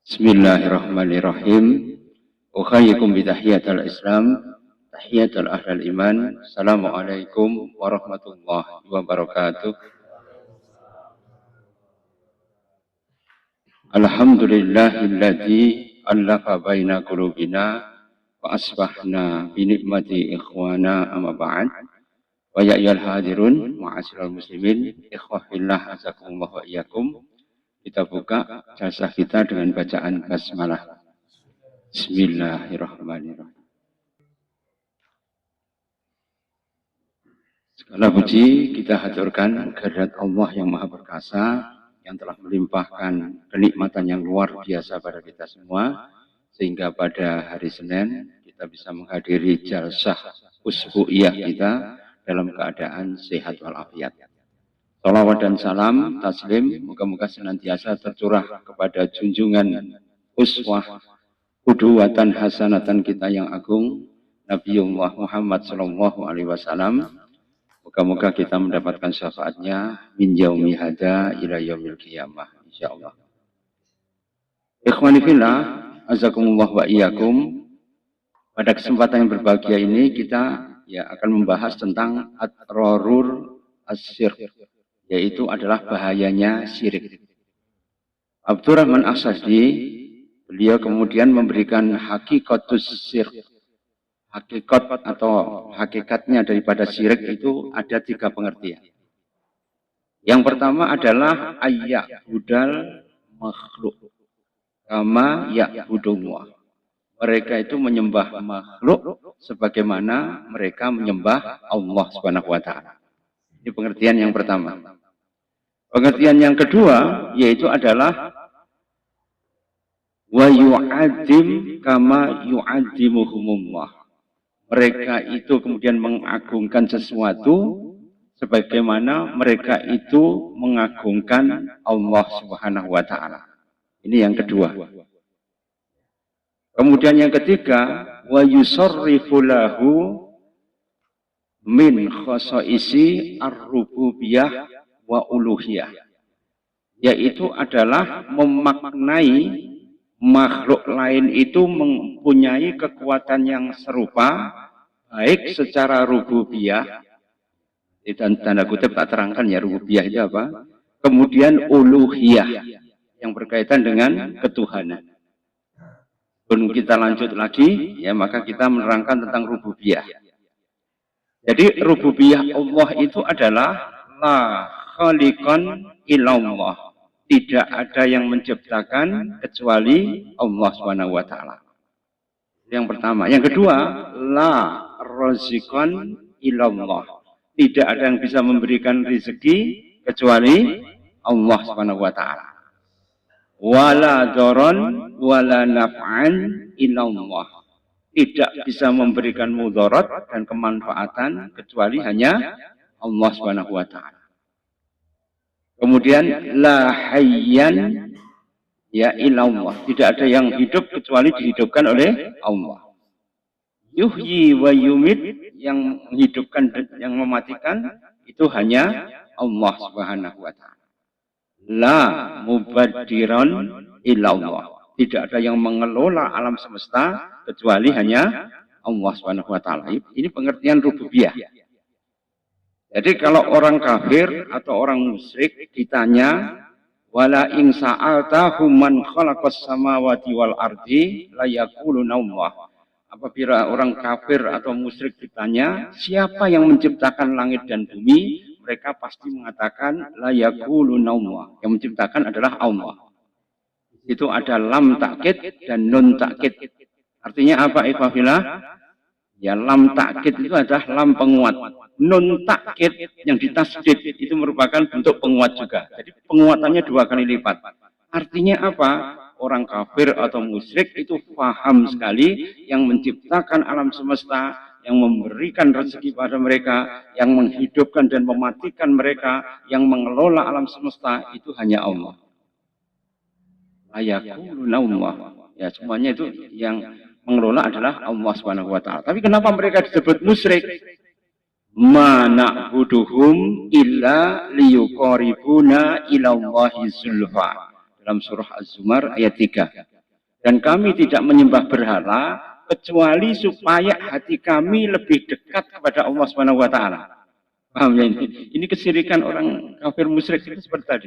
Bismillahirrahmanirrahim. Ukhayyikum bitahiyatul Islam, tahiyatul ahlal iman. Assalamualaikum warahmatullahi wabarakatuh. Alhamdulillahilladzi allafa baina qulubina wa asbahna bi ni'mati ikhwana amma ba'd. Wa ya ayyuhal hadirun ma'asyiral muslimin, ikhwahillah azakumullah wa iyyakum. Kita buka jasa kita dengan bacaan basmalah. Bismillahirrahmanirrahim. Segala puji kita haturkan kehadirat Allah yang Maha Perkasa, yang telah melimpahkan kenikmatan yang luar biasa pada kita semua, sehingga pada hari Senin kita bisa menghadiri jalsah usbu'iyah kita dalam keadaan sehat walafiat. Salawat dan salam, taslim, moga-moga senantiasa tercurah kepada junjungan uswah, qudwatan hasanatan kita yang agung, Nabiullah Muhammad sallallahu alaihi wasallam. Moga-moga kita mendapatkan syafaatnya min yaumi hada ila yaumil qiyamah, insyaallah. Ikhwani fillah, azakumullah wa iyyakum. Pada kesempatan yang berbahagia ini kita akan membahas tentang adrarur asyirk, yaitu adalah bahayanya syirik. Abdurrahman As-Sa'di, beliau kemudian memberikan hakikatus syirk. Hakikat atau hakikatnya daripada syirik itu ada 3 pengertian. Yang pertama adalah ayya'budal makhluk kama ya'budullah. Mereka itu menyembah makhluk sebagaimana mereka menyembah Allah Subhanahu wa taala. Ini pengertian yang pertama. Pengertian yang kedua yaitu adalah wa yu'adzim kama yu'adzimuhumullah. Mereka itu kemudian mengagungkan sesuatu sebagaimana mereka itu mengagungkan Allah Subhanahu wa taala. Ini yang kedua. Kemudian yang ketiga, wa yusarrifu lahu min khasaisi ar-rububiyah wa uluhiyah, yaitu adalah memaknai makhluk lain itu mempunyai kekuatan yang serupa, baik secara rububiyah, dan tanda kutip tak terangkan ya rububiyah itu apa, kemudian uluhiyah yang berkaitan dengan ketuhanan. Sebelum kita lanjut lagi, maka kita menerangkan tentang rububiyah. Jadi rububiyah Allah itu adalah la khaliqan illallah. Tidak ada yang menciptakan kecuali Allah Subhanahu wa taala. Yang pertama. Yang kedua, la raziqan illallah. Tidak ada yang bisa memberikan rezeki kecuali Allah Subhanahu wa taala. Wala daron wala naf'an illallah. Tidak bisa memberikan mudarat dan kemanfaatan kecuali hanya Allah Subhanahu wa taala. Kemudian la hayyan illallah. Tidak ada yang hidup kecuali dihidupkan oleh Allah. Yuhyi wa yumit, yang menghidupkan dan yang mematikan itu hanya Allah Subhanahu wa taala. La mubaddiran illallah. Tidak ada yang mengelola alam semesta kecuali hanya Allah Subhanahu wa taala. Ini pengertian rububiyah. Jadi kalau orang kafir atau orang musyrik ditanya, wala in sa'altahum man khalaqas samawati wal ardi la yaquluna Allah. Apabila orang kafir atau musyrik ditanya, siapa yang menciptakan langit dan bumi, mereka pasti mengatakan la yaquluna Allah. Yang menciptakan adalah Allah. Itu ada lam takkid dan nun takkid. Artinya apa, ikhwafillah? Ya, lam takkid itu adalah lam penguat. Nun takkid yang ditasdid itu merupakan bentuk penguat juga. Jadi penguatannya 2 kali lipat. Artinya apa? Orang kafir atau musyrik itu paham sekali yang menciptakan alam semesta, yang memberikan rezeki pada mereka, yang menghidupkan dan mematikan mereka, yang mengelola alam semesta itu hanya Allah. Ayakuluna Allah. Ya, semuanya itu yang mengelola adalah Allah Subhanahu wa taala. Tapi kenapa mereka disebut musyrik? Ma na'buduhum illa liyuqaribuna ilallahi zulfa. Dalam surah Az-Zumar ayat 3. Dan kami tidak menyembah berhala kecuali supaya hati kami lebih dekat kepada Allah Subhanahu wa taala. Paham ya ini? Ini kesyirikan orang kafir musyrik itu seperti tadi.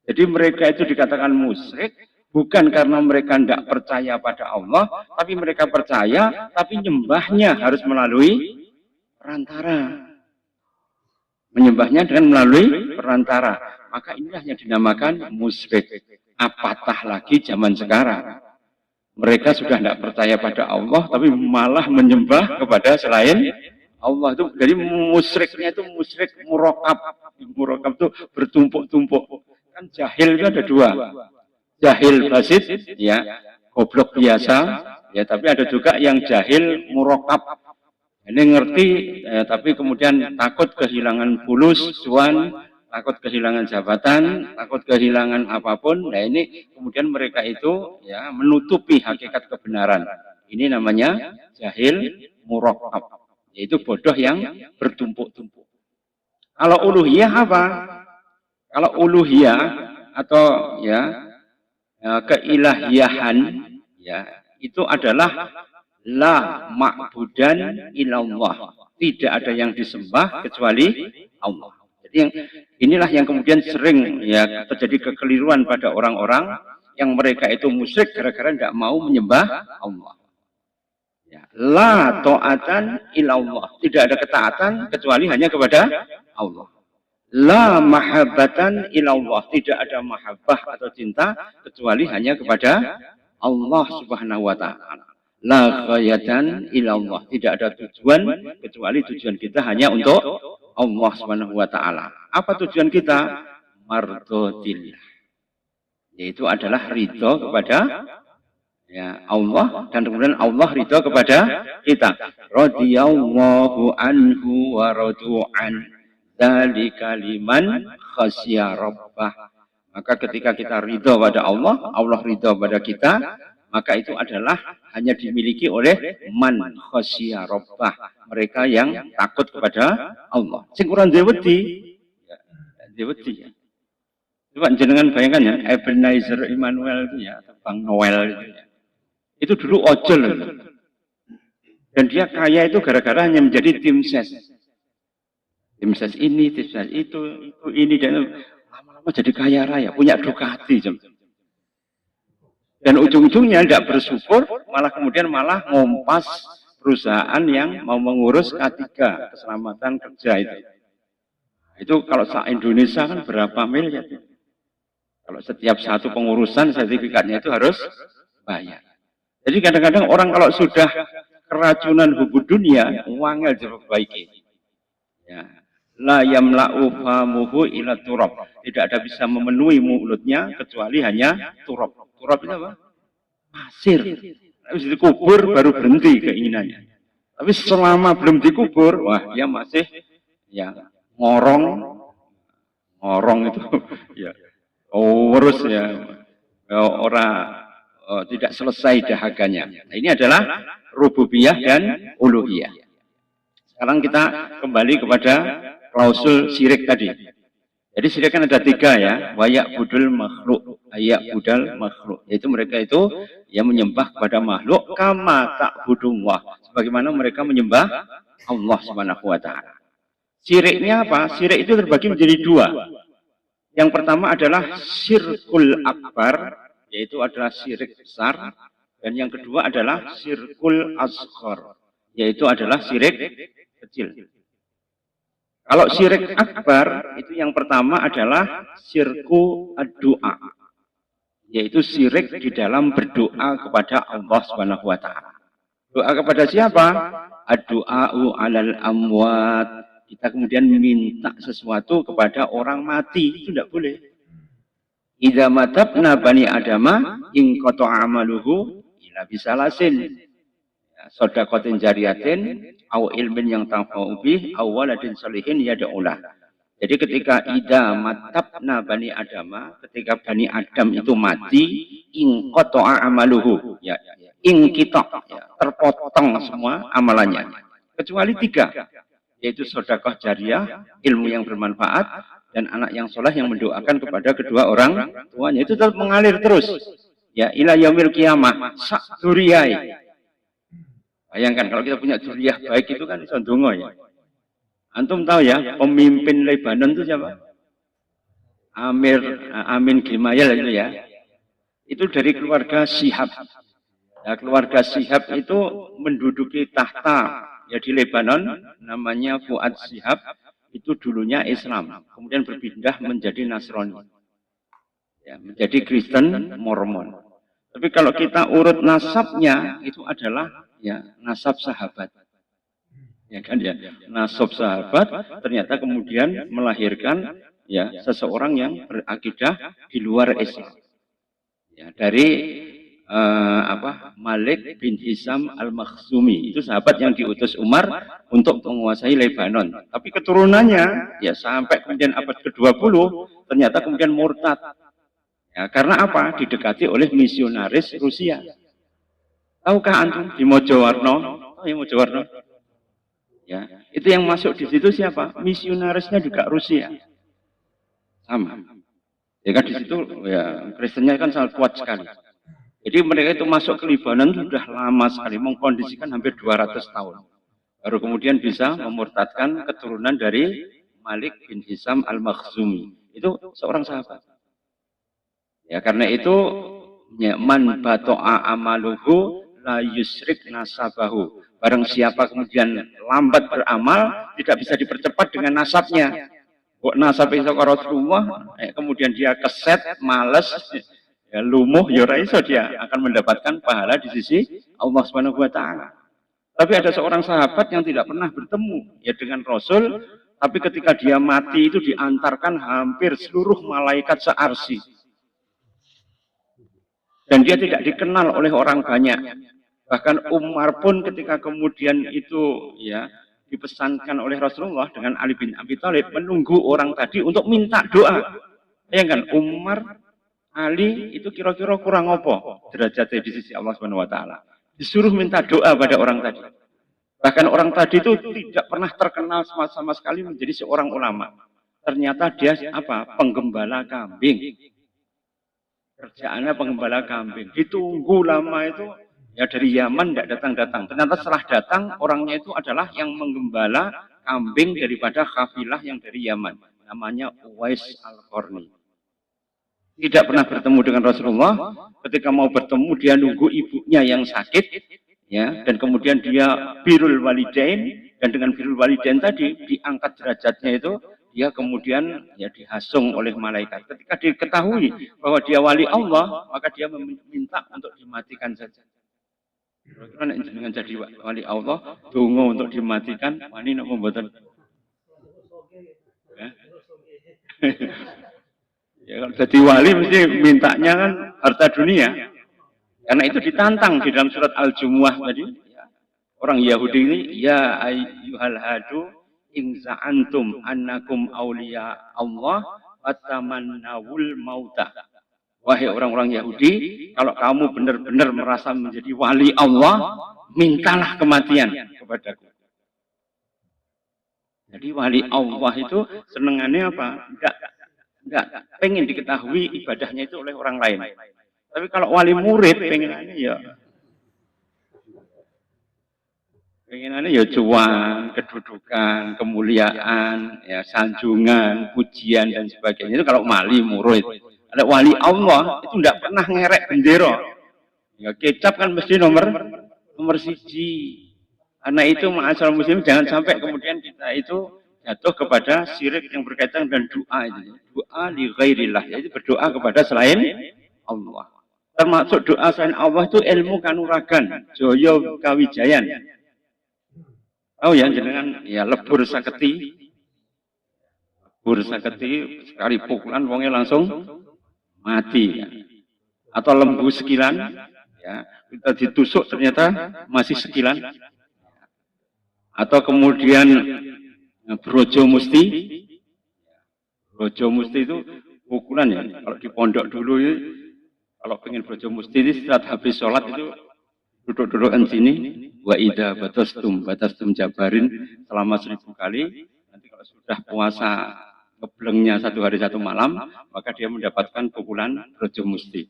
Jadi mereka itu dikatakan musyrik bukan karena mereka tidak percaya pada Allah, tapi mereka percaya, tapi nyembahnya harus melalui perantara. Menyembahnya dengan melalui perantara. Maka inilah yang dinamakan musyrik. Apatah lagi zaman sekarang. Mereka sudah tidak percaya pada Allah, tapi malah menyembah kepada selain Allah. Itu jadi musyriknya itu musyrik murakab. Murakab itu bertumpuk-tumpuk. Kan jahil itu ada dua. Jahil basit, ya, goblok biasa, ya, tapi ada juga yang jahil murakab. Ini ngerti, tapi kemudian takut kehilangan fulus, cuan, takut kehilangan jabatan, takut kehilangan apapun. Nah ini kemudian mereka itu ya menutupi hakikat kebenaran. Ini namanya jahil murakab, yaitu bodoh yang bertumpuk-tumpuk. Kalau uluhiyah apa? Kalau uluhiyah atau ya keilahiyahan, ya itu adalah la ma'budan illallah. Tidak ada yang disembah kecuali Allah. Jadi inilah yang kemudian sering ya terjadi kekeliruan pada orang-orang yang mereka itu musyrik gara-gara tidak mau menyembah Allah. Ya, la ta'atan illallah. Tidak ada ketaatan kecuali hanya kepada Allah. La mahabbatan illallah. Tidak ada mahabbah atau cinta kecuali hanya kepada Allah Subhanahu wa taala. La ghayatan illallah. Tidak ada tujuan kecuali tujuan kita hanya untuk Allah Subhanahu wa taala. Apa tujuan kita? Mardhatillah. Yaitu adalah ridho kepada ya Allah, dan kemudian Allah ridho kepada kita. Radhiyallahu anhu wa radu'an. Dzalika liman khasya rabbah. Maka ketika kita ridho pada Allah, Allah ridho pada kita, maka itu adalah hanya dimiliki oleh man khasya rabbah, mereka yang takut kepada Allah. Sing ora wedi, ya wedi ya. Coba jenengan bayangkan ya, Ebenezer Immanuel itu ya, Bang Noel itu ya. Itu dulu ojol. Dan dia kaya itu gara-gara hanya menjadi tim ses. Tim ses ini, tim ses itu ini, dan lama-lama jadi kaya raya, punya Ducati. Dan ujung-ujungnya tidak bersyukur, malah kemudian malah ngompas perusahaan yang mau mengurus K3, keselamatan kerja itu. Itu kalau se-Indonesia kan berapa miliar. Kalau setiap satu pengurusan sertifikatnya itu harus bayar. Jadi kadang-kadang orang kalau sudah keracunan hubud dunia, uangnya diperbaiki. Ya. La yamla'u famuhu ila turab. Tidak ada bisa memenuhi mulutnya kecuali hanya turab. Turab itu apa? Pasir. Habis dikubur baru berhenti keinginannya. Tapi selama belum dikubur, wah dia masih ya ngorong itu ya. Urus ya. Orang tidak selesai dahaganya. Nah, ini adalah rububiyah dan uluhiyah. Sekarang kita kembali kepada klausul syirik tadi. Jadi syirik kan ada tiga ya, wayak budul makhluk, ayak budal makhluk. Yaitu mereka itu yang menyembah kepada makhluk kama tak budullah, sebagaimana mereka menyembah Allah Subhanahu wa taala. Syiriknya apa? Syirik itu terbagi menjadi dua. Yang pertama adalah syirkul akbar, yaitu adalah syirik besar, dan yang kedua adalah syirkul asghar, yaitu adalah syirik kecil. Kalau syirik akbar itu yang pertama adalah syirku ad-du'a, yaitu syirik di dalam berdoa kepada Allah Subhanahu wa taala. Doa kepada siapa? Ad-du'a'u 'alal amwat. Kita kemudian minta sesuatu kepada orang mati, itu tidak boleh. Idza matabna bani adama in qata'a amaluhu ila bisalasin. Sodakotin jariyatin, au ilmin yang tanfa'u bih, au waladin salihin yada'ulah. Jadi ketika idza matabna bani adama, ketika bani Adam itu mati, in qata'a amaluhu, ya, in kita, ya, terpotong semua amalannya. Kecuali tiga, yaitu sodakoh jariah, ilmu yang bermanfaat, dan anak yang soleh yang mendoakan kepada kedua orang tuanya. Itu tetap mengalir terus. ya ila yaumil qiyamah sak duriyai. Bayangkan kalau kita punya duriyah baik itu kan iso ndonga ya. Antum tahu ya pemimpin Lebanon itu siapa? Amin Gemayel itu ya. Itu dari keluarga Syihab. Ya, keluarga Syihab itu menduduki tahta ya di Lebanon, namanya Fuad Syihab. Itu dulunya Islam, kemudian berpindah menjadi Nasrani, ya, menjadi Kristen Mormon. Tapi kalau kita urut nasabnya itu adalah ya nasab sahabat, ya kan ya, nasab sahabat ternyata kemudian melahirkan ya seseorang yang berakidah di luar Islam. Ya, dari Malik bin Hisam al-Makhzumi, itu sahabat yang diutus Umar untuk menguasai Lebanon. Tapi keturunannya ya sampai kemudian abad ke-20 ternyata kemudian murtad. Ya, karena apa? Didekati oleh misionaris Rusia. Tahukah antum di Mojowarno? Oh ya Mojowarno. Ya, itu yang masuk di situ siapa? Misionarisnya juga Rusia. Sama. Ya kan di situ ya Kristennya kan sangat kuat sekali. Jadi mereka itu masuk ke Lebanon sudah lama sekali, mengkondisikan hampir 200 tahun. Baru kemudian bisa memurtadkan keturunan dari Malik bin Hisam al-Makhzumi. Itu seorang sahabat. Ya karena itu ya, man bato'a amaluhu la yusrik nasabahu. Barang siapa kemudian lambat beramal, tidak bisa dipercepat dengan nasabnya. Kok nasab iso karo Rasulullah, kemudian dia keset, males, ya lumuh, ya iso dia akan mendapatkan pahala di sisi Allah Subhanahu wa taala. Tapi ada seorang sahabat yang tidak pernah bertemu ya dengan Rasul, tapi ketika dia mati itu diantarkan hampir seluruh malaikat searsi. Dan dia tidak dikenal oleh orang banyak. Bahkan Umar pun ketika kemudian itu ya dipesankan oleh Rasulullah dengan Ali bin Abi Thalib menunggu orang tadi untuk minta doa. Bayangkan Umar, Ali itu kira-kira kurang apa derajatnya di sisi Allah Subhanahu wa taala. Disuruh minta doa pada orang tadi. Bahkan orang tadi itu tidak pernah terkenal sama sekali menjadi seorang ulama. Ternyata dia penggembala kambing. Kerjaannya penggembala kambing. Ditunggu lama itu ya dari Yaman tidak datang-datang. Ternyata setelah datang orangnya itu adalah yang menggembala kambing daripada kafilah yang dari Yaman. Namanya Uwais Al-Qarni. Tidak pernah bertemu dengan Rasulullah. Ketika mau bertemu dia nunggu ibunya yang sakit, ya, dan kemudian dia birrul walidain, dan dengan birrul walidain tadi diangkat derajatnya itu, dia kemudian ya dihasung oleh malaikat. Ketika diketahui bahwa dia wali Allah, maka dia meminta untuk dimatikan saja. Karena dengan jadi wali Allah, dongo untuk dimatikan, wani nak membuat. Ya kalau jadi wali mesti mintanya kan harta dunia. Karena itu ditantang di dalam surat Al-Jumu'ah tadi. Orang Yahudi ini, ya ayyuhal hadu in za'antum annakum awliya Allah fatamannawul mauta. Wahai orang-orang Yahudi, kalau kamu benar-benar merasa menjadi wali Allah, mintalah kematian kepadaku. Jadi wali Allah itu senengannya apa? Enggak pengen diketahui ibadahnya itu oleh orang lain. Tapi kalau wali murid pengenannya ya cuan, kedudukan, kemuliaan, ya sanjungan, pujian dan sebagainya. Itu kalau wali murid. Ada wali Allah itu tidak pernah ngerek bendera. Ya kecap kan mesti nomor siji. Karena itu ma'asyiral muslim jangan sampai kemudian kita itu jatuh kepada syirik yang berkaitan dengan doa itu. Doa li ghairillah, yaitu berdoa kepada selain Allah. Termasuk doa selain Allah itu ilmu kanuragan, joyo kawijayan. Oh ya jenengan ya lebur saketi. Lebur saketi sekali pukulan wongnya langsung mati ya. Atau lembu sekilan ya, kita ditusuk ternyata masih sekilan. Atau kemudian brojo musti. Brojo musti itu pukulan ya. Kalau di pondok dulu ya, kalau pengen brojo musti ini setelah habis sholat itu duduk-dudukan sini. Wa idza batastum jabarin selama 1000 kali. Nanti kalau sudah puasa ngeblengnya 1 hari 1 malam, maka dia mendapatkan pukulan brojo musti.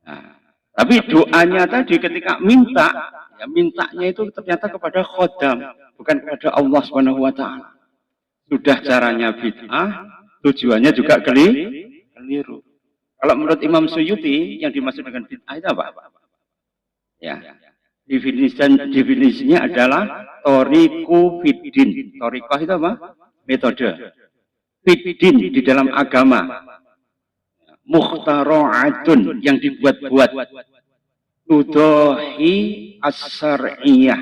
Nah, tapi doanya tadi ketika minta, ya mintanya itu ternyata kepada khodam, bukan kepada Allah Subhanahu wa taala. Sudah caranya bid'ah, tujuannya juga keliru. Kalau menurut Imam Suyuti yang dimaksud dengan bid'ah itu apa? Ya, definisinya adalah toriku fiddin. Torikoh itu apa? Metode. Fiddin di dalam agama. Mukhtaro'atun yang dibuat-buat. Tudohi as-syar'iyah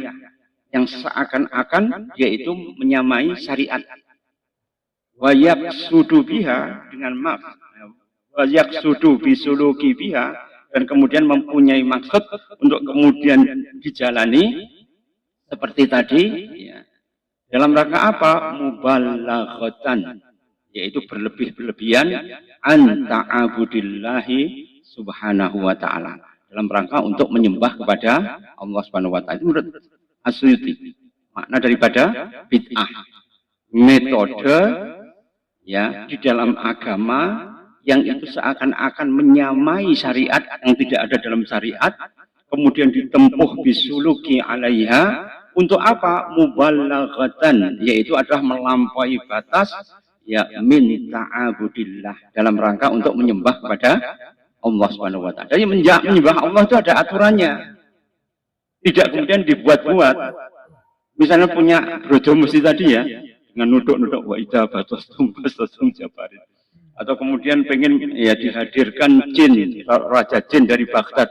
yang seakan-akan yaitu menyamai syariat. Wayak sudu biha dengan maaf. Wayak sudu bisuluki biha dan kemudian mempunyai maksud untuk kemudian dijalani seperti tadi ya. Dalam rangka apa? Mubalaghatan, yaitu berlebih-lebihan an ta'abudillahi subhanahu wa ta'ala, dalam rangka untuk menyembah kepada Allah Subhanahu wa ta'ala. Itu menurut Asyuyuti makna daripada bid'ah, metode ya di dalam agama yang itu seakan-akan menyamai syariat yang tidak ada dalam syariat, kemudian ditempuh bisuluki alaiha untuk apa? Mubalaghatan, yaitu adalah melampaui batas ya min ta'abudillah, dalam rangka untuk menyembah kepada Allah Subhanahu wa taala. Jadi menyembah Allah itu ada aturannya. Tidak kemudian dibuat-buat. Misalnya punya brojo mesti tadi ya, dengan nuduk-nuduk wa idza batastum bastastum jabarin. Atau kemudian pengen ya dihadirkan jin, raja jin dari Baghdad.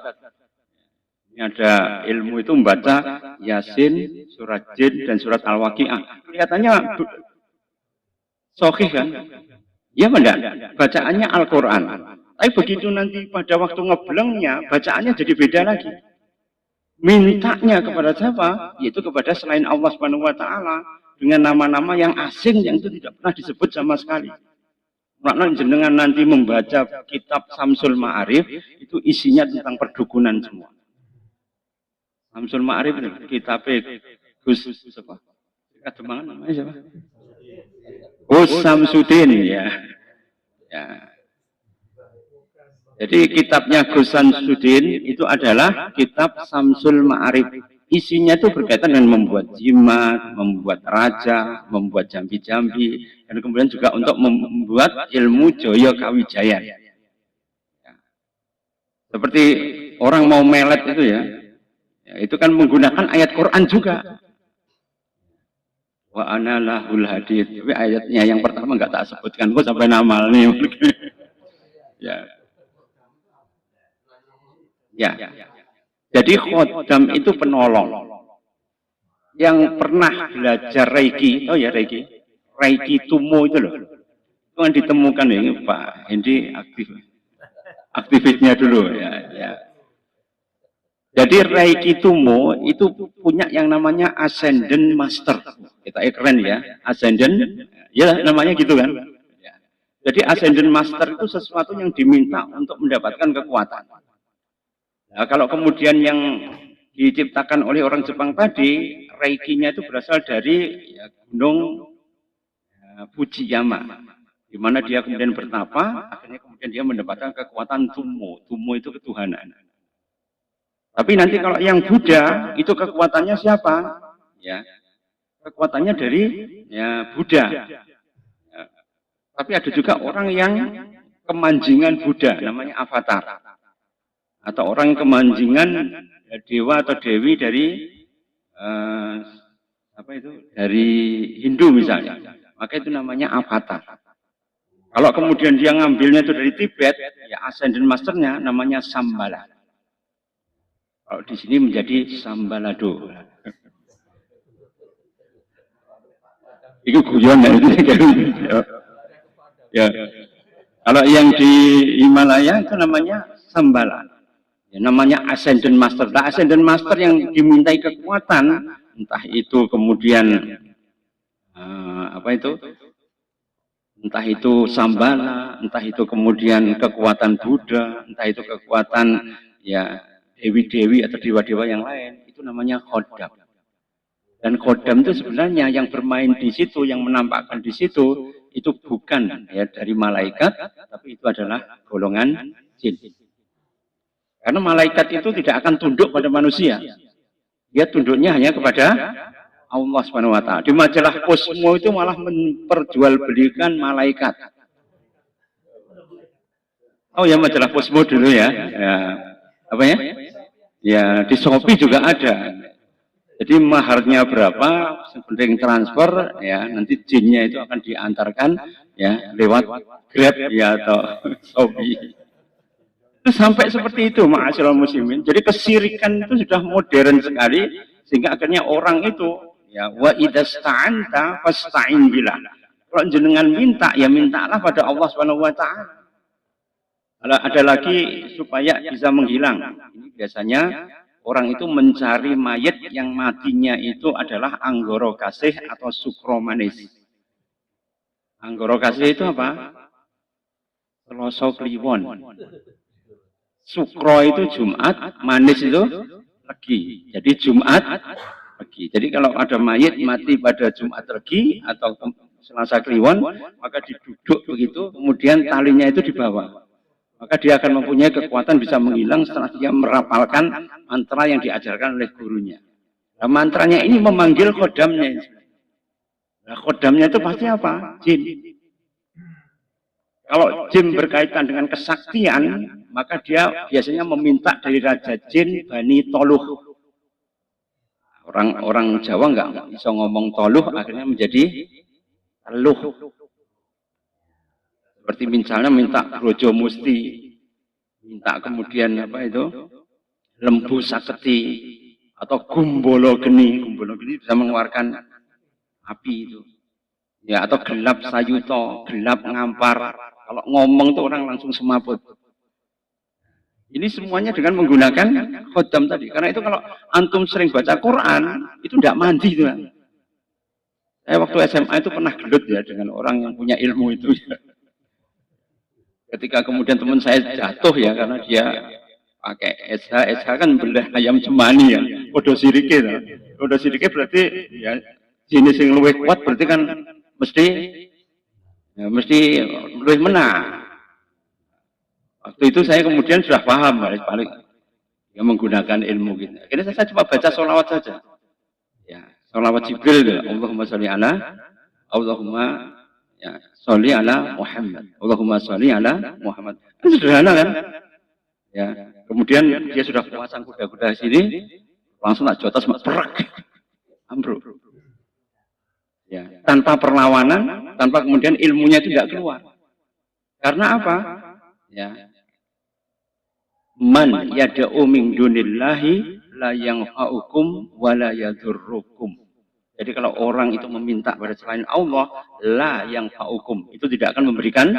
Ini ada ilmu itu membaca Yasin, surat jin dan surat Al-Waqi'ah. Kelihatannya sahih kan? Ya benar. Bacaannya Al-Qur'an. Tapi begitu nanti pada waktu ngeblengnya, bacaannya jadi beda lagi. Mintanya kepada siapa? Yaitu kepada selain Allah Subhanahu wa taala dengan nama-nama yang asing yang itu tidak pernah disebut sama sekali. Makna jenengan nanti membaca kitab Samsul Ma'arif itu isinya tentang perdukunan semua. Samsul Ma'arif itu kitab Gus siapa? Kademangan namanya siapa? Gus Samsudin ya. Ya. Jadi kitabnya Gus Samsudin itu adalah kitab Samsul Ma'arif. Isinya itu berkaitan dengan membuat jimat, membuat raja, membuat jambi-jambi, dan kemudian juga untuk membuat ilmu Joyo Kawijaya. Seperti orang mau melet itu ya, itu kan menggunakan ayat Quran juga. Wa ana lahul hadid. Tapi ayatnya yang pertama nggak tak sebutkan, kok sampai nama nih. Ya. Jadi khodam itu penolong. Yang pernah belajar Reiki, oh ya Reiki, Reiki Tumo itu loh. Itu kan ditemukan ya, Pak Hendi aktifitnya dulu ya. Jadi Reiki Tumo itu punya yang namanya Ascendant Master. Kita keren ya, Ascendant, ya namanya gitu kan. Jadi Ascendant Master itu sesuatu yang diminta untuk mendapatkan kekuatan. Nah, kalau kemudian yang diciptakan oleh orang Jepang tadi, Reiki-nya itu berasal dari ya, gunung Fujiyama, di mana dia kemudian bertapa, akhirnya kemudian dia mendapatkan kekuatan Tumo. Tumo itu ketuhanan. Tapi nanti kalau yang Buddha, itu kekuatannya siapa? Ya, kekuatannya dari ya, Buddha. Ya. Tapi ada juga orang yang kemanjingan Buddha, namanya avatar. Atau orang kemanjingan dewa atau dewi dari apa itu? Dari Hindu misalnya. Maka itu namanya avatar. Kalau kemudian dia ngambilnya itu dari Tibet, ya Ascendant Masternya namanya Sambala. Kalau di sini menjadi Sambalado. Itu guyon ya. Kalau yang di Himalaya itu namanya Sambala. Ya, namanya Ascendant Master. Nah, Ascendant Master yang dimintai kekuatan, entah itu kemudian entah itu Sambala, entah itu kemudian kekuatan Buddha, entah itu kekuatan ya dewi-dewi atau dewa-dewa yang lain, itu namanya khodam. Dan khodam itu sebenarnya yang bermain di situ, yang menampakkan di situ, itu bukan ya dari malaikat, tapi itu adalah golongan jin. Karena malaikat itu tidak akan tunduk pada manusia. Dia tunduknya hanya kepada Allah Subhanahu wa taala. Di majalah Cosmo itu malah memperjualbelikan malaikat. Oh ya, majalah Cosmo dulu ya. Ya. Apa ya? Ya, di Shopee juga ada. Jadi maharnya berapa, penting transfer, ya nanti jinnya itu akan diantarkan ya lewat Grab ya atau Shopee. Itu sampai seperti itu, ma'asyiral muslimin. Jadi kesirikan itu sudah modern sekali sehingga akhirnya orang itu ya wa idasta'anta fasta'in billah. Kalau jenengan minta ya mintalah pada Allah Subhanahu wa taala. Ada lagi supaya bisa menghilang. Ini biasanya orang itu mencari mayat yang matinya itu adalah anggoro kasih atau sukro manis. Anggoro kasih itu apa? Seloso kliwon. Sukro itu Jumat, manis itu Legi. Jadi Jumat, Legi. Jadi kalau ada mayat mati pada Jumat Legi atau Selasa Kliwon, maka diduduk begitu, kemudian talinya itu dibawa. Maka dia akan mempunyai kekuatan bisa menghilang setelah dia merapalkan mantra yang diajarkan oleh gurunya. Nah, mantranya ini memanggil khodamnya. Nah, khodamnya itu pasti apa? Jin. Kalau jin berkaitan dengan kesaktian, maka dia biasanya meminta dari Raja Jin Bani Toluh. Orang Jawa nggak bisa ngomong Toluh, akhirnya menjadi Teluh. Seperti misalnya minta Brojo Musti, minta kemudian apa itu Lembu Saketi atau Gumbolo Geni. Gumbolo Geni bisa mengeluarkan api itu. Ya, atau Gelap Sayuto, Gelap Ngampar. Kalau ngomong tuh orang langsung semaput. Ini semuanya dengan menggunakan khodam tadi. Karena itu kalau antum sering baca Quran, itu tidak mandi tuh. Saya waktu SMA itu pernah gelut ya dengan orang yang punya ilmu itu. Ketika kemudian teman saya jatuh ya karena dia pakai SH kan belah ayam cemani ya, podo sirike. Podo sirike berarti ya jenis yang lebih kuat berarti kan mesti lebih menang. Waktu itu saya kemudian sudah paham balik yang menggunakan ilmu gitu. Akhirnya saya cuma baca sholawat saja. Ya, sholawat Jibril, Allahumma sholli ala Muhammad. Allahumma sholli ala Muhammad. Kan sederhana kan? Ya. Kemudian dia sudah pasang kuda-kuda sini, langsung nak jotos perak, ambruk. Ya. Tanpa perlawanan, tanpa kemudian ilmunya itu tidak keluar. Karena apa? Ya. Man yada'u min dunillahi la yanfa'ukum wa la yadurrukum. Jadi kalau orang itu meminta pada selain Allah, la yang fa'ukum, itu tidak akan memberikan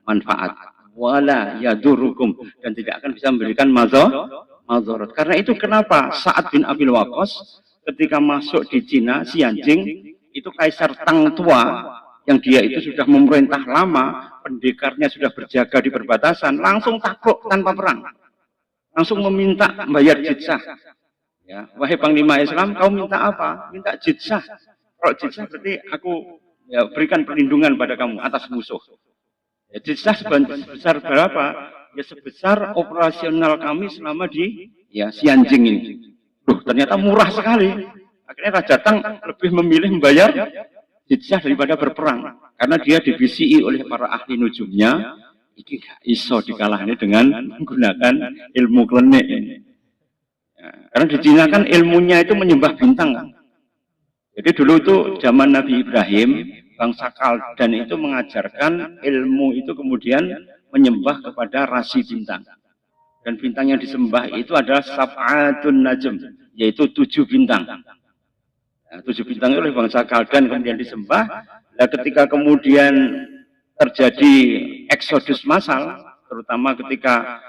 manfaat. Wala yadurukum, dan tidak akan bisa memberikan madzarat. Karena itu kenapa Sa'ad bin Abil Waqqas ketika masuk di Cina, Xianjing, itu Kaisar Tang Tua, yang dia itu sudah memerintah lama, pendekarnya sudah berjaga di perbatasan, langsung takluk tanpa perang. Langsung meminta membayar jizyah. Ya, wahai Panglima Islam, kau minta apa? Minta jizyah. Kalau jizyah berarti aku ya, berikan perlindungan pada kamu atas musuh. Ya, jizyah sebesar berapa? Ya sebesar operasional kami selama di ya Xianjing ini. Loh, ternyata murah sekali. Akhirnya Raja Tang lebih memilih membayar jizyah daripada berperang. Karena dia dibisiki oleh para ahli nujumnya, ini gak iso dikalahkan dengan menggunakan ilmu klenik ini. Karena di Cina kan ilmunya itu menyembah bintang kan. Jadi dulu itu zaman Nabi Ibrahim, bangsa Kaldan itu mengajarkan ilmu itu kemudian menyembah kepada rasi bintang. Dan bintang yang disembah itu adalah Sab'atun Najm, yaitu 7 bintang. Nah, 7 bintang itu oleh bangsa Kaldan kemudian disembah. Dan ketika kemudian terjadi eksodus massal, terutama ketika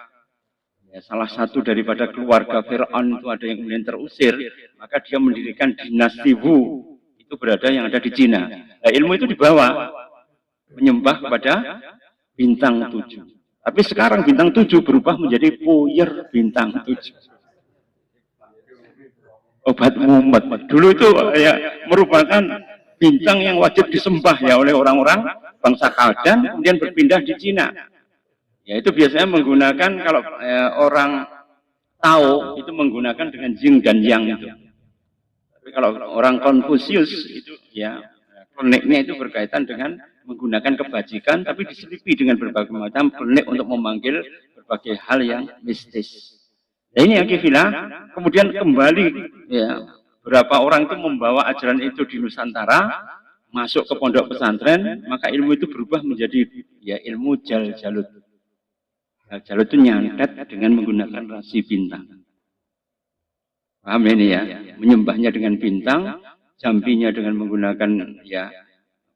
ya, salah satu daripada keluarga Fir'aun itu ada yang kemudian terusir, maka dia mendirikan dinasti Wu, itu berada yang ada di Cina. Nah, ilmu itu dibawa, menyembah kepada bintang 7. Tapi sekarang bintang 7 berubah menjadi puyer bintang 7. Obat mumet. Dulu itu ya merupakan bintang yang wajib disembah ya oleh orang-orang bangsa Kaldan, kemudian berpindah di Cina. Ya itu biasanya menggunakan kalau orang Tao itu menggunakan dengan Jing dan Yang itu. Tapi kalau orang Konfusius itu ya kleniknya itu berkaitan dengan menggunakan kebajikan, tapi diselipi dengan berbagai macam klenik untuk memanggil berbagai hal yang mistis. Nah ini Akifila, kemudian kembali ya beberapa orang itu membawa ajaran itu di Nusantara, masuk ke pondok pesantren, maka ilmu itu berubah menjadi ya ilmu Jal-Jalut. Jal-Jalut itu nyantet dengan menggunakan rasi bintang. Paham ini ya? Menyembahnya dengan bintang, jambinya dengan menggunakan ya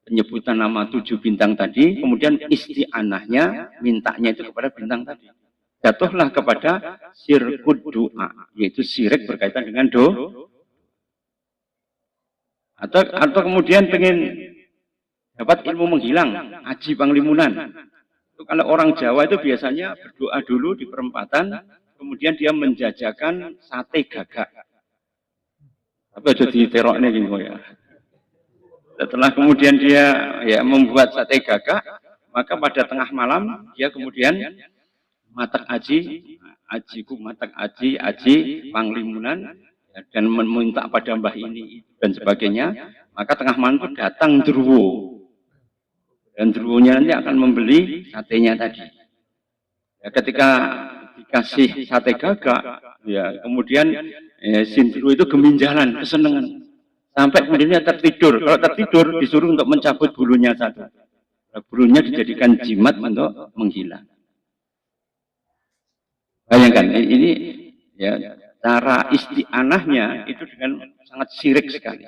penyebutan nama 7 bintang tadi, kemudian isti'anahnya, mintanya itu kepada bintang tadi. Jatuhlah kepada sirkud doa, yaitu sirik berkaitan dengan atau kemudian pengen dapat ilmu menghilang, aji panglimunan. Itu kalau orang Jawa itu biasanya berdoa dulu di perempatan, kemudian dia menjajakan sate gagak. Tapi aja diteroknya gitu ya. Setelah kemudian dia ya membuat sate gagak, maka pada tengah malam dia kemudian matak ajiku matak aji panglimunan ya, dan meminta pada mbah ini dan sebagainya. Maka tengah malam itu datang Druwo. Dan Druwonya nanti akan membeli satenya tadi. Ya, ketika dikasih sate gagak, ya kemudian Sindro itu geminjalan, kesenangan. Sampai kemudian dia tertidur. Kalau tertidur disuruh untuk mencabut bulunya satu. Nah, bulunya dijadikan jimat untuk menghilang. Bayangkan ini ya cara isti'anahnya itu dengan sangat syirik sekali.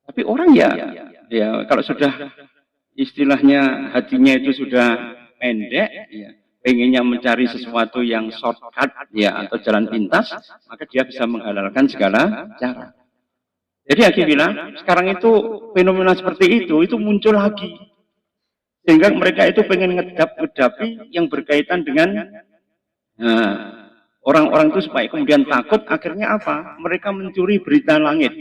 Tapi orang ya kalau sudah istilahnya hatinya itu sudah pendek, ya, pengennya mencari sesuatu yang shortcut ya atau jalan pintas, maka dia bisa menghalalkan segala cara. Jadi Aki bilang, sekarang itu fenomena seperti itu muncul lagi. Sehingga mereka itu pengen ngedap-ngedapi yang berkaitan dengan orang-orang itu supaya kemudian takut, akhirnya apa? Mereka mencuri berita langit.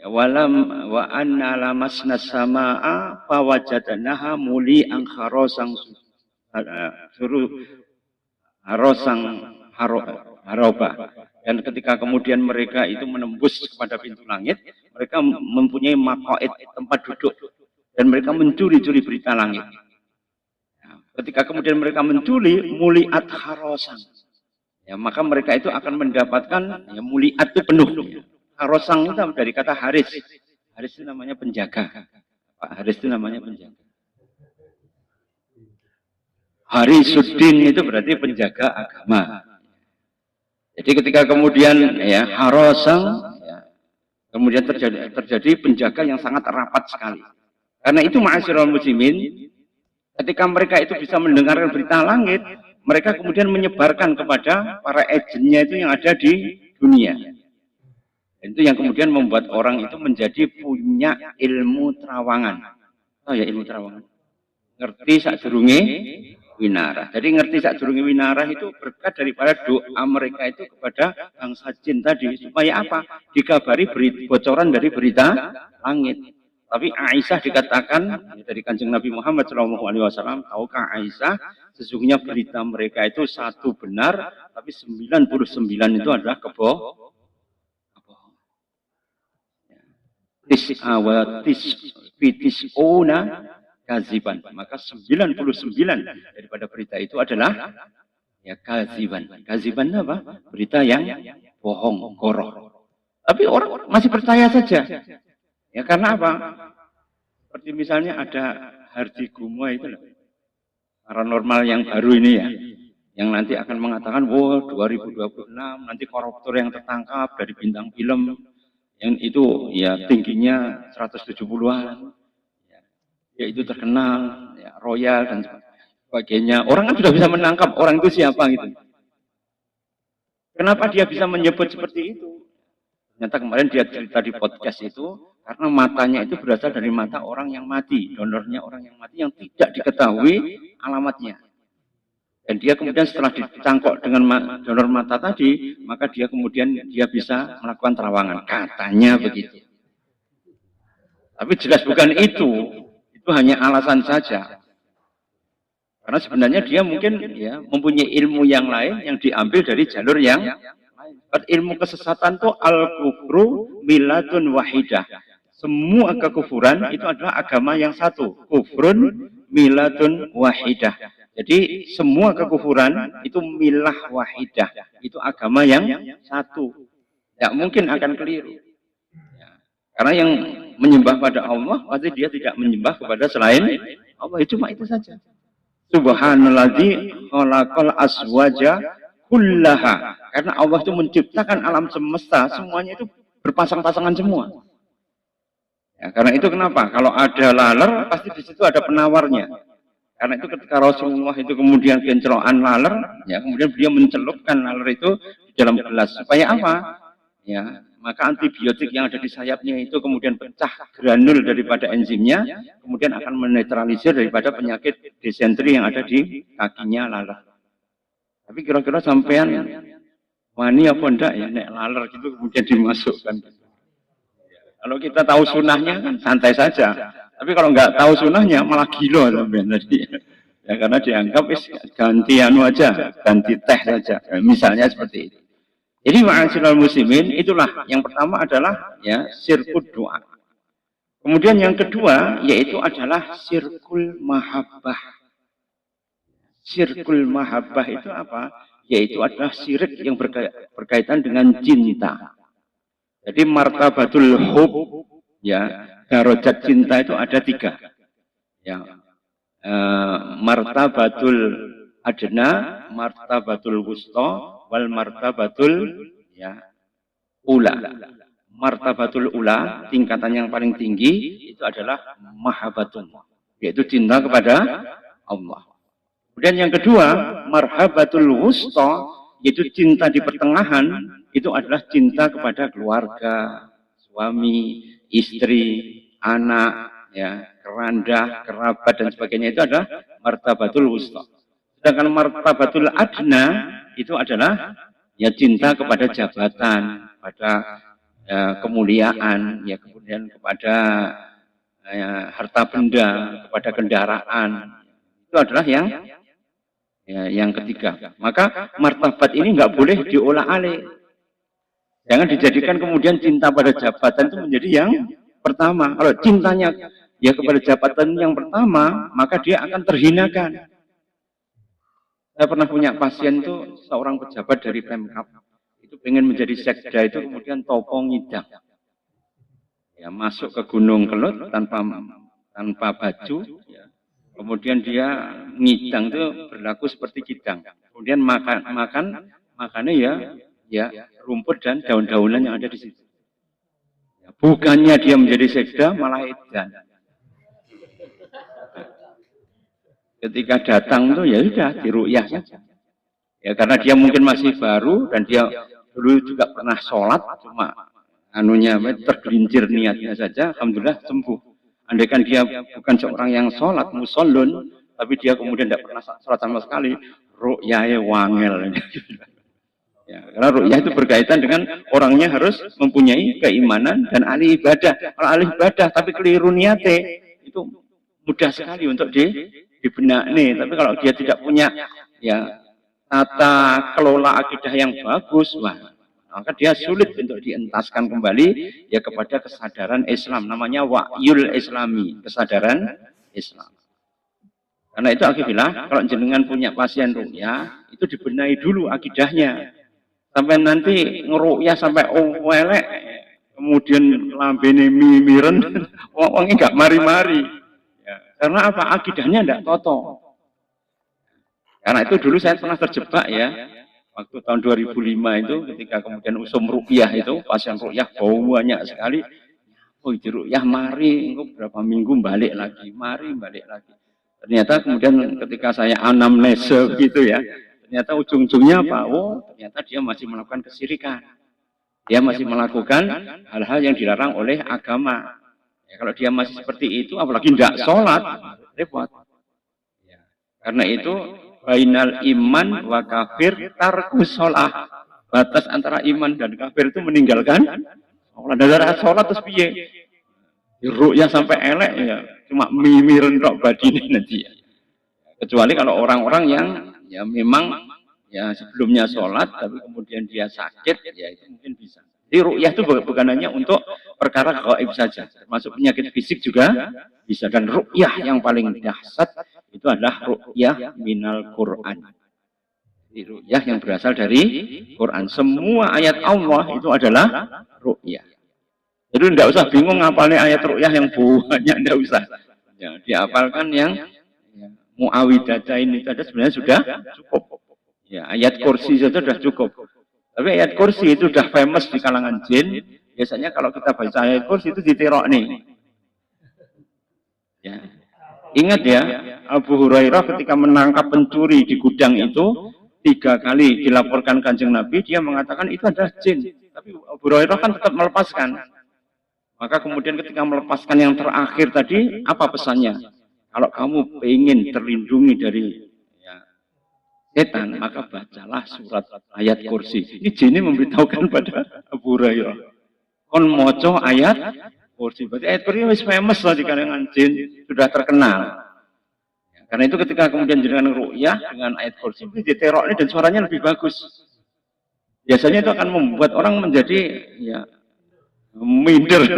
Walam wa anna lamasna samaa fawajadnaha muli ang kharosang suruh harosang haroba. Dan ketika kemudian mereka itu menembus kepada pintu langit, mereka mempunyai maqaid tempat duduk dan mereka mencuri-curi berita langit. Ketika kemudian mereka mencuri muliat harosang, ya maka mereka itu akan mendapatkan ya, muliat itu penuh. Harosang itu dari kata haris. Haris itu namanya penjaga. Pak Haris itu namanya penjaga. Harisuddin itu berarti penjaga agama. Jadi ketika kemudian ya harosang, ya, kemudian terjadi penjaga yang sangat rapat sekali. Karena itu ma'asyiral muslimin, ketika mereka itu bisa mendengarkan berita langit, mereka kemudian menyebarkan kepada para agennya itu yang ada di dunia. Itu yang kemudian membuat orang itu menjadi punya ilmu terawangan. Oh ya ilmu terawangan. Ngerti sadurunge winarah. Jadi ngerti sadurunge winarah itu berkat daripada doa mereka itu kepada bangsa jin tadi. Supaya apa? Dikabari bocoran dari berita langit. Tapi Aisyah dikatakan dari Kanjeng Nabi Muhammad SAW, tahukah Aisyah sesungguhnya berita mereka itu satu benar, tapi 99 itu adalah kebohongan. Tis'una kaziban. Maka 99 daripada berita itu adalah ya kaziban. Kaziban apa? Berita yang bohong, goroh. Tapi orang masih percaya saja. Ya karena apa? Seperti misalnya ada Hardi Gumo itu loh. Paranormal yang baru ini ya. Yang nanti akan mengatakan, wow 2026 nanti koruptor yang tertangkap dari bintang film. Yang itu ya tingginya 170-an, ya itu terkenal, ya, royal dan sebagainya. Orang kan sudah bisa menangkap orang itu siapa gitu. Kenapa dia bisa menyebut seperti itu? Ternyata kemarin dia cerita di podcast itu karena matanya itu berasal dari mata orang yang mati, donornya orang yang mati yang tidak diketahui alamatnya. Dan dia kemudian setelah dicangkok dengan donor mata tadi, maka dia kemudian dia bisa melakukan terawangan. Katanya begitu. Tapi jelas bukan itu hanya alasan saja. Karena sebenarnya dia mungkin ya mempunyai ilmu yang lain yang diambil dari jalur yang lain. Ilmu kesesatan itu al-kufru milatun wahidah. Semua kekufuran itu adalah agama yang satu. Kufrun milatun wahidah. Jadi semua kekufuran itu milah wahidah. Itu agama yang satu. Tidak mungkin akan keliru. Karena yang menyembah pada Allah pasti dia tidak menyembah kepada selain Allah. Cuma itu saja. Subhanalladzi khalaqal azwaja kullaha. Karena Allah itu menciptakan alam semesta, semuanya itu berpasang-pasangan semua. Ya, karena itu kenapa? Kalau ada laler, pasti di situ ada penawarnya. Karena itu ketika Rasulullah itu kemudian kencelokan laler, ya kemudian dia mencelupkan laler itu di dalam gelas. Supaya apa? Ya, maka antibiotik yang ada di sayapnya itu kemudian pecah granul daripada enzimnya, kemudian akan menetralisir daripada penyakit disentri yang ada di kakinya laler. Tapi kira-kira sampean wani apa enggak ya nek laler gitu kemudian dimasukkan. Kalau kita tahu sunahnya kan santai saja. Tapi kalau nggak tahu sunahnya malah gila sampean tadi. Ya karena dianggap ganti anu aja, ganti teh saja. Misalnya seperti itu. Jadi ma'asyiral muslimin itulah yang pertama adalah ya sirkul doa. Kemudian yang kedua yaitu adalah sirkul mahabbah. Sirkul mahabbah itu apa? Yaitu adalah syirik yang berkaitan dengan cinta. Jadi martabatul hub ya darajat cinta itu ada 3. Ya. Martabatul adna, martabatul wusta, wal martabatul ya ula. Martabatul ula, tingkatan yang paling tinggi itu adalah mahabbatun, yaitu cinta kepada Allah. Kemudian yang kedua, marhabatul wusta, yaitu cinta di pertengahan, itu adalah cinta kepada keluarga, suami, istri, anak, ya, keranda, kerabat dan sebagainya itu adalah martabatul wusta. Sedangkan martabatul adna itu adalah ya cinta kepada jabatan, pada ya, kemuliaan, ya kemudian kepada ya, harta benda, kepada kendaraan. Itu adalah yang ketiga. Maka martabat ini nggak boleh diolah-alik. Jangan dijadikan kemudian cinta pada jabatan itu menjadi yang pertama. Kalau cintanya ya kepada jabatan yang pertama, maka dia akan terhinakan. Saya pernah punya pasien itu seorang pejabat dari Pemkab. Itu pengen menjadi sekda itu kemudian topo ngidang. Ya, masuk ke Gunung Kelut tanpa baju, ya. Kemudian dia ngidang itu berlaku seperti kidang. Kemudian makannya ya rumput dan daun-daunan yang ada di situ. Ya, bukannya dia menjadi sekda malah edan. Ketika datang tuh ya sudah diru'yah saja. Ya karena dia mungkin masih baru dan dia dulu juga pernah sholat, cuma anunya tergelincir niatnya saja, alhamdulillah sembuh. Andaikan dia bukan seorang yang sholat, musallun, tapi dia kemudian tidak pernah sholat sama sekali, ru'yahnya wangel. Ya, karena ru'yah itu berkaitan dengan orangnya harus mempunyai keimanan dan ahli ibadah. Kalau ahli ibadah tapi keliru niatnya, itu mudah sekali untuk dibenak nih. Tapi kalau dia tidak punya ya tata kelola akidah yang bagus, wah, maka dia sulit untuk dientaskan kembali ya kepada kesadaran Islam. Namanya wa'yul islami, kesadaran Islam. Karena itu akidah, kalau jenengan punya pasien ru'yah, itu dibenahi dulu akidahnya. Sampai nanti ngeru'yah sampai welek, kemudian lambene mimiren, wong-wongnya enggak mari-mari. Ya, karena apa? Akidahnya enggak toto. Karena itu dulu saya pernah terjebak ya. Waktu tahun 2005 itu ketika kemudian usum ru'yah itu, pasien ru'yah bau banyak sekali. Oh itu ru'yah mari, berapa minggu balik lagi, mari balik lagi. Ternyata kemudian ketika saya anamnese gitu ya, ternyata ujung-ujungnya apa? Oh ternyata dia masih melakukan kesirikan. Dia masih melakukan hal-hal yang dilarang oleh agama. Ya, kalau dia masih seperti itu, apalagi tidak sholat, repot. Ya. Karena itu bainal iman wa kafir tarkus sholah. Batas antara iman dan kafir itu meninggalkan sholat. Dari sholat terus piye? Ru'yah sampai elek ya, cuma mimiren rok badine nanti ya. Kecuali kalau orang-orang yang ya memang ya sebelumnya sholat tapi kemudian dia sakit, ya itu mungkin bisa. Jadi ru'yah itu bukan hanya untuk perkara gaib saja, termasuk penyakit fisik juga bisa. Dan ru'yah yang paling dahsyat itu adalah ru'yah minal Quran. Ru'yah yang berasal dari Quran. Semua ayat Allah itu adalah ru'yah. Jadi tidak usah bingung ngapalnya ayat ru'yah yang banyak, tidak usah. Ya, dihafalkan yang Muawwidzatain itu ada sebenarnya sudah cukup. Ya, ayat kursi saja sudah cukup. Tapi ayat kursi itu sudah famous di kalangan jin. Biasanya kalau kita baca ayat kursi itu diterok nih. Ya. Ingat ya, Abu Hurairah ketika menangkap pencuri di gudang itu 3 kali dilaporkan Kanjeng Nabi, dia mengatakan itu adalah jin. Tapi Abu Hurairah kan tetap melepaskan. Maka kemudian ketika melepaskan yang terakhir tadi, apa pesannya? Kalau kamu ingin terlindungi dari setan, maka bacalah surat ayat kursi. Ini jin memberitahukan pada Abu Hurairah. Kon moco ayat kursi. Berarti ayat kursi wis famous lah di kalangan jin, sudah terkenal. Karena itu ketika kemudian dengan ru'yah dengan ayat kursi itu diterok ini dan suaranya lebih bagus. Biasanya itu akan membuat orang menjadi ya minder,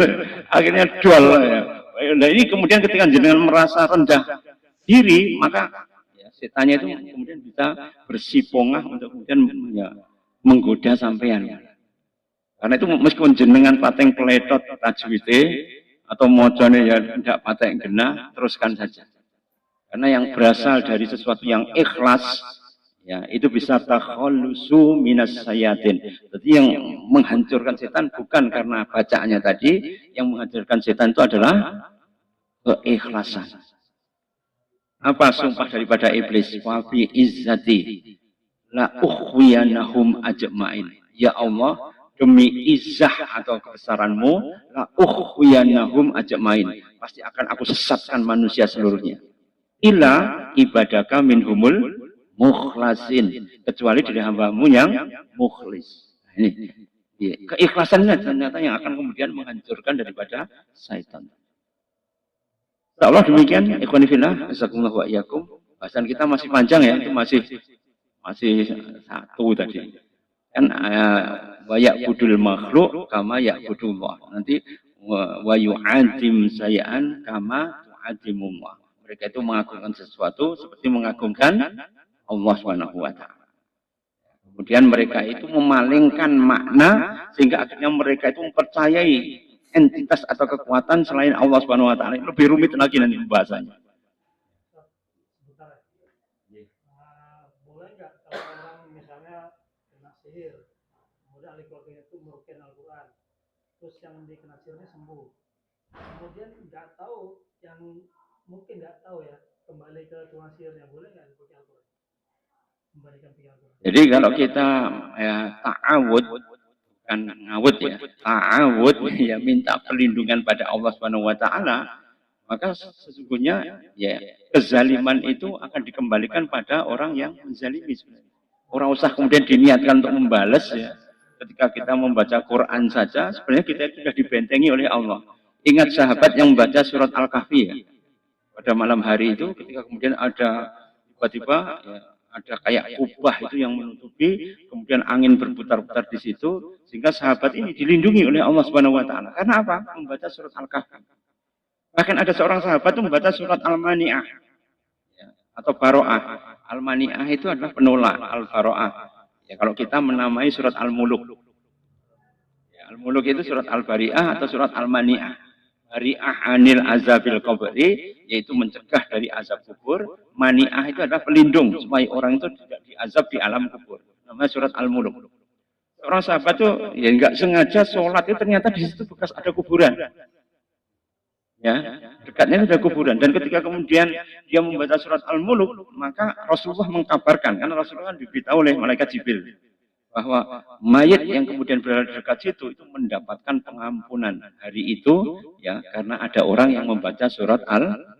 akhirnya dual. Ya. Nah ini kemudian ketika jenengan merasa rendah diri, maka ya, setannya itu kemudian bisa bersipongah untuk kemudian ya, menggoda sampean. Karena itu meskipun jenengan pateng peletot tajwide atau mojone ya tidak pateng genah, teruskan saja. Karena yang berasal dari sesuatu yang ikhlas, ya itu bisa takhallusu minas sayatin. Jadi yang menghancurkan setan bukan karena bacaannya tadi, yang menghancurkan setan itu adalah keikhlasan. Apa sumpah daripada iblis? Wa fi izzati la ukhwiyanahum ajma'in. Ya Allah, demi izzah atau kebesaranmu, la ukhwiyanahum ajma'in. Pasti akan aku sesatkan manusia seluruhnya. Ila ibadaka minhumul mukhlasin, kecuali dari hambamu yang mukhlis. Ini keikhlasannya ternyata yang akan kemudian menghancurkan daripada syaitan. Allah demikian, ikhwani fillah, jazakumullahu wa iyyakum. Bahasan kita masih panjang ya, itu masih satu tadi. Kan wa ya'budul makhluk kama ya'budullah. Nanti wa yu'adzim sayyan kama tu'adzimullah. Mereka itu mengagungkan sesuatu seperti mengagungkan Allah Subhanahu wa taala. Kemudian mereka itu memalingkan makna sehingga akhirnya mereka itu mempercayai entitas atau kekuatan selain Allah Subhanahu wa taala. Lebih rumit lagi nanti pembahasannya. Boleh nggak kalau orang misalnya kena sihir, kemudian ahli keluarganya itu meruqyah Al-Quran, terus yang dikena sihirnya sembuh, kemudian nggak tahu, yang mungkin nggak tahu ya, kembali ke tukang sihirnya, boleh nggak dipakai Al-Quran? Kembalikan ke Al-Quran. Jadi kalau kita ya ta'awud, bukan ngawud ya, ta'awud ya minta perlindungan pada Allah Subhanahu wa taala, maka sesungguhnya ya kezaliman itu akan dikembalikan pada orang yang menzalimi sebenarnya. Orang usah kemudian diniatkan untuk membalas ya. Ketika kita membaca Quran saja, sebenarnya kita sudah dibentengi oleh Allah. Ingat sahabat yang membaca surat Al-Kahfi ya. Pada malam hari itu ketika kemudian ada tiba-tiba ya, ada kayak kubah itu yang menutupi, kemudian angin berputar-putar di situ, sehingga sahabat ini dilindungi oleh Allah Subhanahu wa taala. Karena apa? Membaca surat Al-Kahfi. Bahkan ada seorang sahabat itu membaca surat Al-Mani'ah ya, atau Baro'ah. Al-Mani'ah itu adalah penolak Al-Baro'ah. Ya, kalau kita menamai surat Al-Muluk. Ya, Al-Muluk itu surat Al-Bari'ah atau surat Al-Mani'ah. Bari'ah anil azabil qabri, yaitu mencegah dari azab kubur. Mani'ah itu adalah pelindung supaya orang itu tidak diazab di alam kubur. Namanya surat Al-Muluk. Seorang sahabat itu ya nggak sengaja sholat itu ternyata di situ bekas ada kuburan. Ya, dekatnya ada kuburan. Dan ketika kemudian dia membaca surat Al-Muluk, maka Rasulullah mengkabarkan, karena Rasulullah kan diberitahu oleh malaikat Jibril bahwa mayat yang kemudian berada di dekat situ itu mendapatkan pengampunan hari itu ya karena ada orang yang membaca surat Al-Muluk.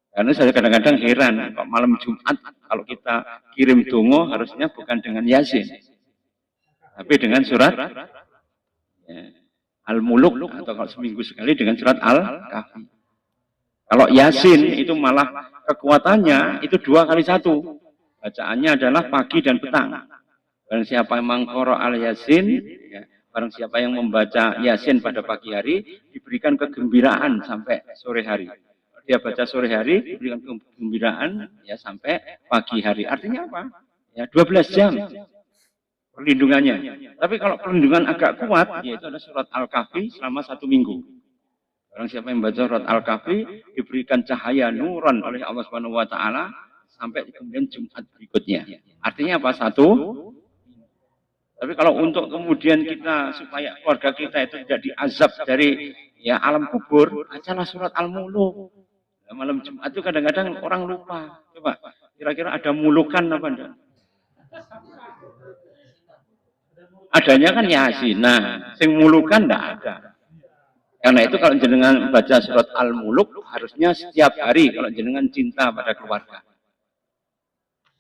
Karena saya kadang-kadang heran kok malam Jumat kalau kita kirim dongo harusnya bukan dengan Yasin tapi dengan surat ya, Al-Muluk atau kalau seminggu sekali dengan surat Al-Kahfi. Kalau Yasin itu malah kekuatannya itu 2 kali 1. Bacaannya adalah pagi dan petang. Barang siapa yang mengqara al-Yasin, ya, barang siapa yang membaca Yasin pada pagi hari, diberikan kegembiraan sampai sore hari. Dia baca sore hari, diberikan kegembiraan ya sampai pagi hari. Artinya apa? Ya 12 jam perlindungannya. Tapi kalau perlindungan agak kuat, yaitu ada surat Al-Kahfi selama 1 minggu. Barang siapa yang baca surat Al-Kahfi, diberikan cahaya nuran oleh Allah Subhanahu wa taala sampai kemudian Jumat berikutnya. Artinya apa? 1. Tapi kalau untuk kemudian kita supaya keluarga kita itu tidak diazab dari ya alam kubur, bacalah surat Al-Muluk. Nah, malam Jumat itu kadang-kadang orang lupa. Coba kira-kira ada mulukan apa enggak? Adanya kan Yasin. Nah, sing mulukan enggak ada. Karena itu kalau jenengan baca surat Al-Muluk harusnya setiap hari kalau jenengan cinta pada keluarga.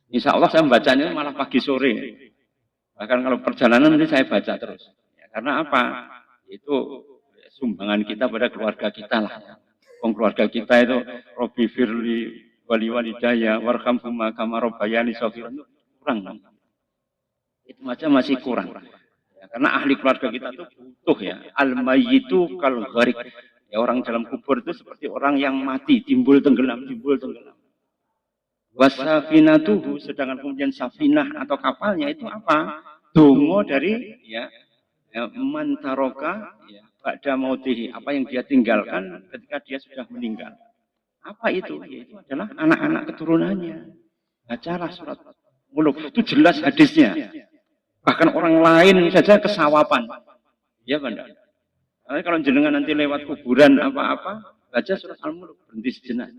Insya Allah saya membacanya malah pagi sore. Bahkan kalau perjalanan ini saya baca terus. Ya, karena apa? Itu sumbangan kita pada keluarga kita lah. Keluarga kita itu Robi Firli Wali Walidaya Warhamhuma Kama Robbayani Shafiran kurang. Itu macam masih kurang. Ya, karena ahli keluarga kita itu butuh ya. Al-mayyitu kal gharik. Ya, orang dalam kubur itu seperti orang yang mati, timbul tenggelam. Wasafinatuhu, sedangkan kemudian safinah atau kapalnya itu apa? Dongo dari ya mantaroka ya ba'da mautihi, apa yang dia tinggalkan ketika dia sudah meninggal. Apa itu? Yaitu adalah anak-anak keturunannya. Bacalah surat Muluk, itu jelas hadisnya. Bahkan orang lain saja kesawapan. Ya Banda. Karena kalau jenengan nanti lewat kuburan apa-apa, baca surat Al-Muluk, berhenti sejenak.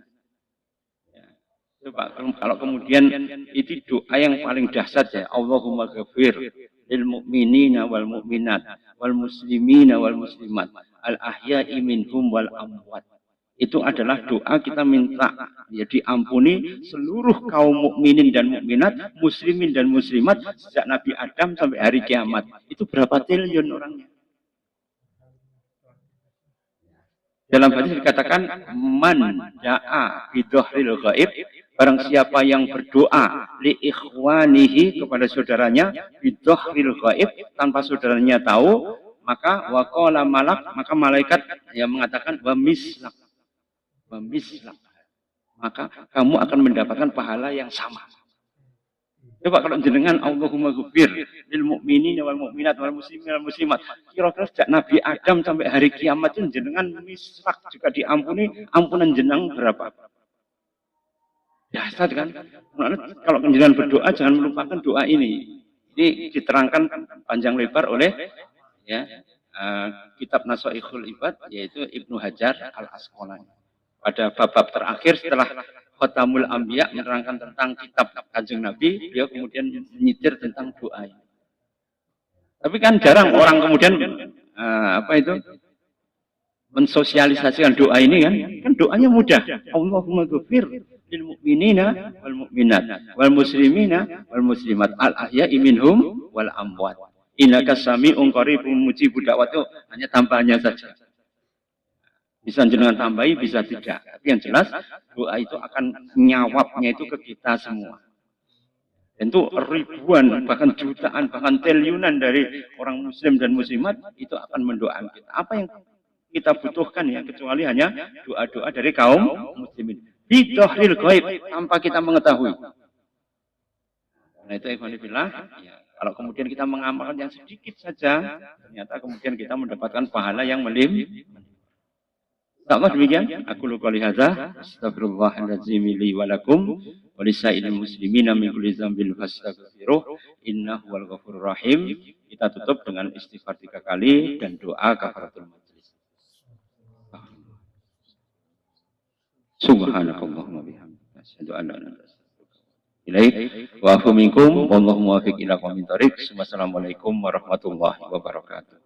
Coba kalau kemudian itu doa yang paling dahsyat ya, Allahumma ghafir lil mu'minina wal mu'minat wal muslimina wal muslimat al ahya'i minhum wal amwat. Itu adalah doa kita minta ya diampuni seluruh kaum mukminin dan mukminat, muslimin dan muslimat sejak Nabi Adam sampai hari kiamat. Itu berapa triliun orangnya? Dalam hadis dikatakan man da'a bidhahril ghaib, barang siapa yang berdoa li ikhwanihi kepada saudaranya bidhahril ghaib tanpa saudaranya tahu, maka waqala malak, maka malaikat yang mengatakan wa mislak. Maka kamu akan mendapatkan pahala yang sama. Coba kalau jenengan Allahumma ghafir lil mu'minina wal mu'minat wal muslimin wal muslimat. Kira-kira sejak Nabi Adam sampai hari kiamat itu jenengan misrak juga diampuni, ampunan jenengan berapa? Dahsyat kan? Kalau jenengan berdoa jangan melupakan doa ini. Ini diterangkan panjang lebar oleh ya kitab Nasaikhul Ibad yaitu Ibnu Hajar Al-Asqalani. Pada bab terakhir setelah Khatamul Anbiya menerangkan tentang kitab Kanjeng Nabi, beliau kemudian menyitir tentang doa. Tapi kan jarang orang kemudian mensosialisasikan doa ini kan? Kan doanya mudah. Allahumma ghafir lil mu'minina wal mu'minat wal muslimina wal muslimat al ahya'i minhum wal amwat. Innaka sami'un qaribun mujibud da'wat, hanya tambahannya saja. Bisa jenengan tambahi, bisa tidak. Tapi yang jelas doa itu akan nyawabnya itu ke kita semua. Tentu ribuan, bahkan jutaan, bahkan triliunan dari orang muslim dan muslimat itu akan mendoakan kita. Apa yang kita butuhkan ya, kecuali hanya doa-doa dari kaum muslimin. Bidhahril ghaib, tanpa kita mengetahui. Nah itu ikhwanillah, ya, kalau kemudian kita mengamalkan yang sedikit saja, ternyata kemudian kita mendapatkan pahala yang melimpah. Allah demikian. Aku lupa lihatlah. Astagfirullahaladzim li walakum walisailil muslimina min kulli dzambin fastaghfiruh innahu wal ghafurur rahim. Kita tutup dengan istighfar 3 kali dan doa kafaratul majlis. Subhanakallahumma bihamdika asyhadu an la ilaha illa anta astaghfiruka wa atubu ilaik. Wa afu minkum wallahu muwaffiq ila aqwamit thoriq. Wassalamualaikum warahmatullahi wabarakatuh.